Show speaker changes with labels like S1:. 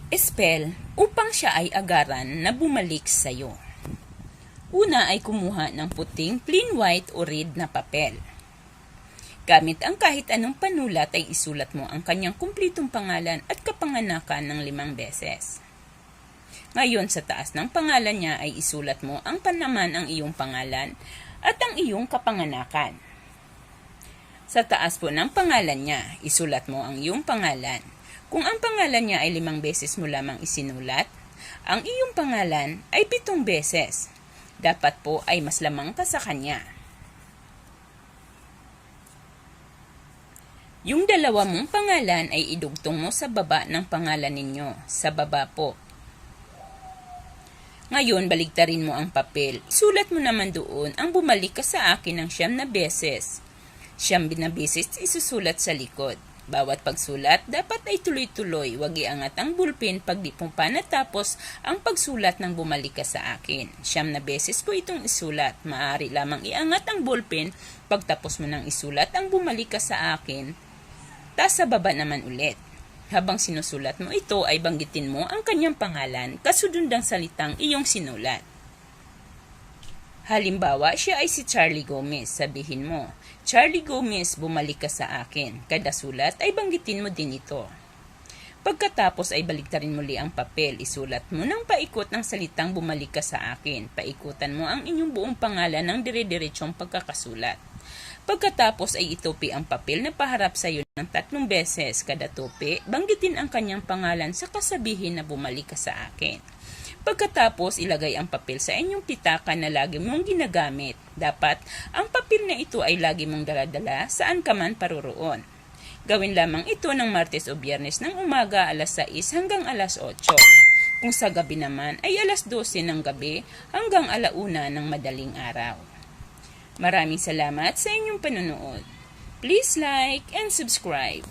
S1: Spell upang siya ay agaran na bumalik sa iyo. Una ay kumuha ng puting plain white o red na papel. Gamit ang kahit anong panulat ay isulat mo ang kanyang kumplitong pangalan at kapanganakan ng 5 beses. Ngayon sa taas ng pangalan niya ay isulat mo ang panaman ang iyong pangalan at ang iyong kapanganakan. Sa taas po ng pangalan niya, isulat mo ang iyong pangalan. Kung ang pangalan niya ay 5 beses mo lamang isinulat, ang iyong pangalan ay 7 beses. Dapat po ay mas lamang ka sa kanya. Yung dalawa mong pangalan ay idugtong mo sa baba ng pangalan ninyo, sa baba po. Ngayon, baligtarin mo ang papel. Isulat mo naman doon ang bumalik ka sa akin ng 9 na beses. 9 na beses isusulat sa likod. Bawat pagsulat, dapat ay tuloy-tuloy. Huwag iangat ang ballpen pag di po pa natapos ang pagsulat ng bumalik ka sa akin. 9 na beses po itong isulat. Maaari lamang iangat ang ballpen pagtapos mo ng isulat ang bumalik ka sa akin. Tas sa baba naman ulit. Habang sinusulat mo ito ay banggitin mo ang kanyang pangalan kasunod ng salitang iyong sinulat. Halimbawa, siya ay si Charlie Gomez. Sabihin mo, Charlie Gomez, bumalik ka sa akin. Kada sulat ay banggitin mo din ito. Pagkatapos ay baliktarin muli ang papel. Isulat mo ng paikot ng salitang bumalik ka sa akin. Paikutan mo ang inyong buong pangalan ng dire-diretsong pagkakasulat. Pagkatapos ay itupi ang papel na paharap sa iyo ng 3 beses. Kada tupi, banggitin ang kanyang pangalan sa kasabihin na bumalik ka sa akin. Pagkatapos, ilagay ang papel sa inyong pitaka na lagi mong ginagamit. Dapat, ang papel na ito ay lagi mong daladala saan ka man paroroon. Gawin lamang ito ng Martes o Biyernes ng umaga alas 6 hanggang alas 8. Kung sa gabi naman ay alas 12 ng gabi hanggang 1 ng madaling araw. Maraming salamat sa inyong panonood. Please like and subscribe.